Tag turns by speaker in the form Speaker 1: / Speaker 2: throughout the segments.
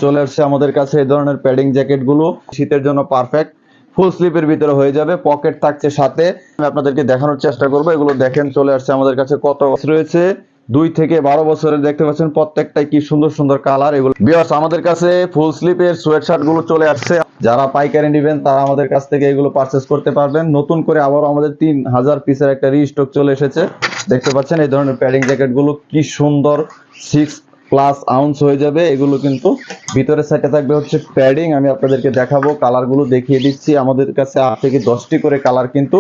Speaker 1: চলে আসছে আমাদের কাছে এই ধরনের প্যাডিং জ্যাকেট গুলো শীতের জন্য পারফেক্ট। ফুল স্লিপের ভিতরে হয়ে যাবে, পকেট থাকছে সাথে। আমি আপনাদেরকে দেখানোর চেষ্টা করবো। এগুলো দেখেন চলে আসছে আমাদের কাছে কত রয়েছে, 2 থেকে 12 বছরের। দেখতে পাচ্ছেন প্রত্যেকটাই কি সুন্দর সুন্দর কালার। এগুলো ভিউয়ার্স আমাদের কাছে ফুল স্লিপের সোয়েট শার্ট গুলো চলে আসছে। যারা পাইকারি নেবেন তারা আমাদের কাছ থেকে এগুলো পারচেস করতে পারবেন। নতুন করে আবার আমাদের 3000 পিসের একটা রিস্টক চলে এসেছে। দেখতে পাচ্ছেন এই ধরনের প্যাডিং জ্যাকেট গুলো কি সুন্দর, 6+ আউন্স হয়ে যাবে। এগুলো কিন্তু ভিতরে সাইডে থাকবে হচ্ছে প্যাডিং। আমি আপনাদেরকে দেখাবো, কালার গুলো দেখিয়ে দিচ্ছি। আমাদের কাছে 8 থেকে 10টি করে কালার কিন্তু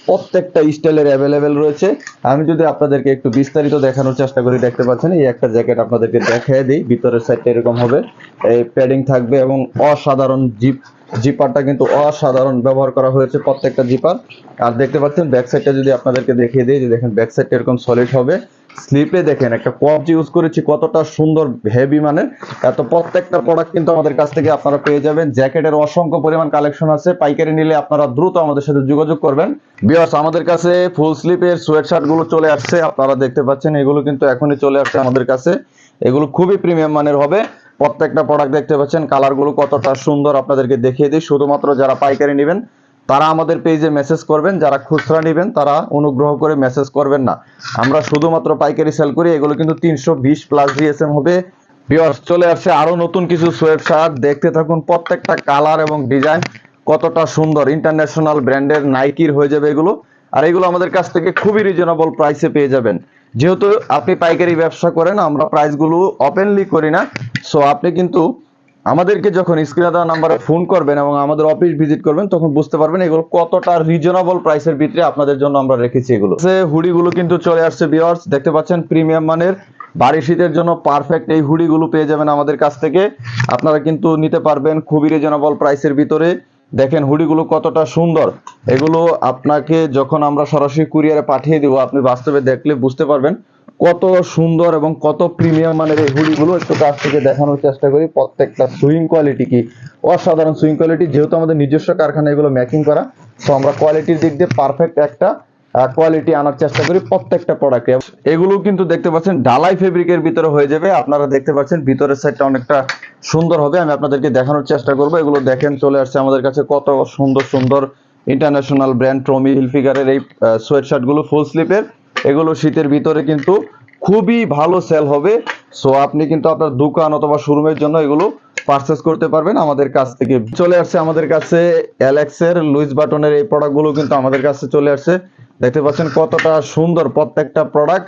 Speaker 1: প্রত্যেকটা স্টাইলের অ্যাভেলেবেল রয়েছে। আমি যদি আপনাদেরকে একটু বিস্তারিত দেখানোর চেষ্টা করি, দেখতে পাচ্ছেন এই একটা জ্যাকেট আপনাদেরকে দেখিয়ে দিই। ভিতরের সাইডটা এরকম হবে, এই প্যাডিং থাকবে এবং অসাধারণ জিপারটা কিন্তু অসাধারণ ব্যবহার করা হয়েছে প্রত্যেকটা জিপার। আর দেখতে পাচ্ছেন ব্যাক সাইডটা যদি আপনাদেরকে দেখিয়ে দিই, যে দেখেন ব্যাক সাইডটা এরকম সলিড হবে। স্লিপে দেখেন একটা কবজি ইউজ করেছি, কতটা সুন্দর হেভি মানের। এত প্রত্যেকটা প্রোডাক্ট কিন্তু আমাদের কাছ থেকে আপনারা পেয়ে যাবেন। জ্যাকেটের অসংখ্য পরিমাণ কালেকশন আছে। পাইকারি নিলে আপনারা দ্রুত আমাদের সাথে যোগাযোগ করবেন। ভিউয়ার্স আমাদের কাছে ফুল স্লিপের সোয়েট শার্ট গুলো চলে আসছে। আপনারা দেখতে পাচ্ছেন এগুলো কিন্তু এখনই চলে আসছে আমাদের কাছে। এগুলো খুবই প্রিমিয়াম মানের হবে। প্রত্যেকটা প্রোডাক্ট দেখতে পাচ্ছেন কালার গুলো কতটা সুন্দর, আপনাদেরকে দেখিয়ে দিই। শুধুমাত্র যারা পাইকারি নেবেন তারা আমাদের পেজে মেসেজ করবেন, যারা খুচরা নেবেন তারা অনুগ্রহ করে মেসেজ করবেন না। আমরা শুধুমাত্র পাইকারি সেল করি। এগুলো কিন্তু 320+ জিএসএম হবে। ভিউয়ার্স চলে আসছে আরো নতুন কিছু সোয়েট শার্ট, দেখতে থাকুন। প্রত্যেকটা কালার এবং ডিজাইন কতটা সুন্দর, ইন্টারন্যাশনাল ব্র্যান্ডের নাইকির হয়ে যাবে এগুলো। আর এগুলো আমাদের কাছ থেকে খুবই রিজনেবল প্রাইসে পেয়ে যাবেন। যেহেতু আপনি পাইকারি ব্যবসা করেন, আমরা প্রাইসগুলো ওপেনলি করি না। সো আপনি কিন্তু আমাদেরকে যখন স্ক্রিনে দেওয়া নাম্বারে ফোন করবেন এবং আমাদের অফিস ভিজিট করবেন, তখন বুঝতে পারবেন এগুলো কতটা রিজনেবল প্রাইসের ভিতরে আপনাদের জন্য আমরা রেখেছি। এগুলো হুডি গুলো কিন্তু চলে আসছে ভিউয়ার্স, দেখতে পাচ্ছেন প্রিমিয়াম মানের। বাড়ি শীতের জন্য পারফেক্ট এই হুডি গুলো পেয়ে যাবেন আমাদের কাছ থেকে। আপনারা কিন্তু নিতে পারবেন খুবই রিজনেবল প্রাইসের ভিতরে। দেখেন হুডি গুলো কতটা সুন্দর। এগুলো আপনাকে যখন আমরা সরাসরি কুরিয়ারে পাঠিয়ে দিব, আপনি বাস্তবে দেখলে বুঝতে পারবেন কত সুন্দর এবং কত প্রিমিয়াম মানের এই হুডিগুলো। একটু কাছ থেকে দেখানোর চেষ্টা করি। প্রত্যেকটা সুইং কোয়ালিটি কি অসাধারণ সুইং কোয়ালিটি। যেহেতু আমাদের নিজস্ব কারখানা এগুলো মেকিং করা, তো আমরা কোয়ালিটির দিক দিয়ে পারফেক্ট একটা কোয়ালিটি আনার চেষ্টা করি প্রত্যেকটা প্রোডাক্টে। এগুলো কিন্তু দেখতে পাচ্ছেন ঢালাই ফেব্রিকের ভিতরে হয়ে যাবে। আপনারা দেখতে পাচ্ছেন ভিতরের সাইডটা অনেকটা সুন্দর হবে। আমি আপনাদেরকে দেখানোর চেষ্টা করব। এগুলো দেখেন চলে আসছে আমাদের কাছে কত সুন্দর সুন্দর ইন্টারন্যাশনাল ব্র্যান্ড টমি হিলফিগারের এই সোয়েট শার্ট গুলো ফুল স্লিপের। এগুলো শীতের ভিতরে কিন্তু খুবই ভালো সেল হবে। সো আপনি কিন্তু আপনার দোকান অথবা শোরুমের জন্য এগুলো পারচেজ করতে পারবেন আমাদের কাছ থেকে। চলে আসছে আমাদের কাছে অ্যালেক্সের লুইস বাটনের এই প্রোডাক্টগুলো কিন্তু আমাদের কাছে চলে আসছে। দেখতে পাচ্ছেন কতটা সুন্দর প্রত্যেকটা প্রোডাক্ট।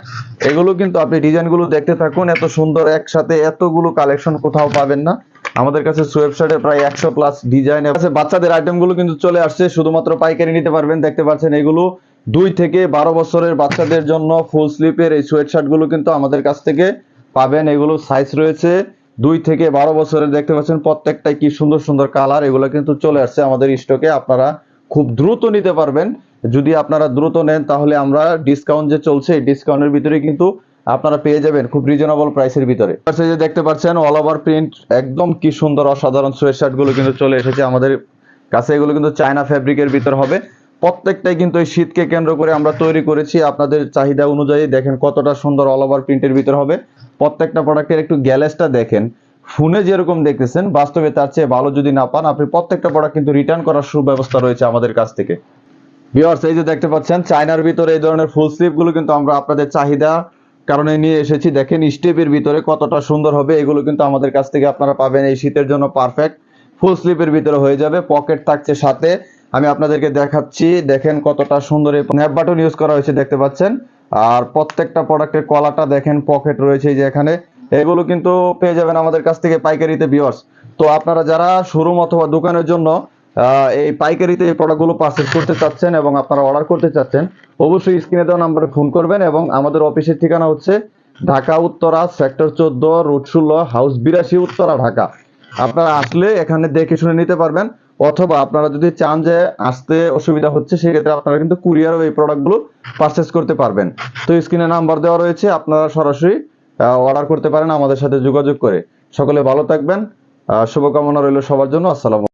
Speaker 1: এগুলো কিন্তু আপনি ডিজাইনগুলো দেখতে থাকুন, এত সুন্দর একসাথে এতগুলো কালেকশন কোথাও পাবেন না। আমাদের কাছে ওয়েবসাইটে প্রায় 100+ ডিজাইন আছে। বাচ্চাদের আইটেমগুলো কিন্তু চলে আসছে, শুধুমাত্র পাইকারি নিতে পারবেন। দেখতে পাচ্ছেন এগুলো 2 থেকে 12 বছরের বাচ্চাদের জন্য ফুল স্লিপের এই সোয়েট শার্ট গুলো কিন্তু আমাদের কাছ থেকে পাবেন। এগুলো সাইজ রয়েছে 2 থেকে 12 বছরের। দেখতে পাচ্ছেন প্রত্যেকটাই কি সুন্দর সুন্দর কালার। এগুলো কিন্তু চলে আসছে আমাদের স্টকে। আপনারা খুব দ্রুত নিতে পারবেন। যদি আপনারা দ্রুত নেন তাহলে আমরা ডিসকাউন্ট যে চলছে, এই ডিসকাউন্টের ভিতরে কিন্তু আপনারা পেয়ে যাবেন খুব রিজনেবল প্রাইসের ভিতরে। যে দেখতে পাচ্ছেন অল ওভার প্রিন্ট, একদম কি সুন্দর অসাধারণ সোয়েট শার্ট গুলো কিন্তু চলে এসেছে আমাদের কাছে। এগুলো কিন্তু চায়না ফেব্রিকের ভিতর হবে। প্রত্যেকটাই কিন্তু এই শীতকে কেন্দ্র করে আমরা তৈরি করেছি আপনাদের চাহিদা অনুযায়ী। দেখেন কতটা সুন্দর অল ওভার প্রিন্টের ভিতর হবে। প্রত্যেকটা প্রোডাক্টের একটু গ্যালেজটা দেখেন, ফোনে যেরকম দেখতেছেন বাস্তবে তার চেয়ে ভালো যদি না পান, আপনি প্রত্যেকটা প্রোডাক্ট কিন্তু রিটার্ন করার সুব্যবস্থা রয়েছে আমাদের কাছ থেকে। ভিউয়ার্স এই যে দেখতে পাচ্ছেন চায়নার ভিতরে এই ধরনের ফুল স্লিভ গুলো কিন্তু আমরা আপনাদের চাহিদা কারণে নিয়ে এসেছি। দেখেন স্টেপের ভিতরে কতটা সুন্দর হবে। এগুলো কিন্তু আমাদের কাছ থেকে আপনারা পাবেন এই শীতের জন্য পারফেক্ট। ফুল স্লিভের ভিতরে হয়ে যাবে, পকেট থাকছে সাথে। আমি আপনাদেরকে দেখাচ্ছি, দেখেন কতটা সুন্দর এই স্ন্যাপ বাটন ইউজ করা হয়েছে, দেখতে পাচ্ছেন। আর প্রত্যেকটা প্রোডাক্টের কলারটা দেখেন, পকেট রয়েছে এই যে এখানে। এগুলো কিন্তু পেয়ে যাবেন আমাদের কাছ থেকে পাইকারিতে ভিউয়ার্স। তো আপনারা যারা শোরুম অথবা দোকানের জন্য এই পাইকারিতে এই প্রোডাক্টগুলো পারচেজ করতে চাচ্ছেন এবং আপনারা অর্ডার করতে চাচ্ছেন, অবশ্যই স্ক্রিনে দেওয়া নাম্বারে ফোন করবেন। এবং আমাদের অফিসের ঠিকানা হচ্ছে Dhaka Uttara, sector 14, road 16, house 82, Uttara, Dhaka. আপনারা আসলে এখানে দেখে শুনে নিতে পারবেন, অথবা আপনারা যদি চান যে আসতে অসুবিধা হচ্ছে, সেক্ষেত্রে আপনারা কিন্তু কুরিয়ারও এই প্রোডাক্টগুলো পারচেজ করতে পারবেন। তো স্ক্রিনে নাম্বার দেওয়া রয়েছে, আপনারা সরাসরি অর্ডার করতে পারেন আমাদের সাথে যোগাযোগ করে। সকলে ভালো থাকবেন, শুভকামনা রইল সবার জন্য। আসসালাম।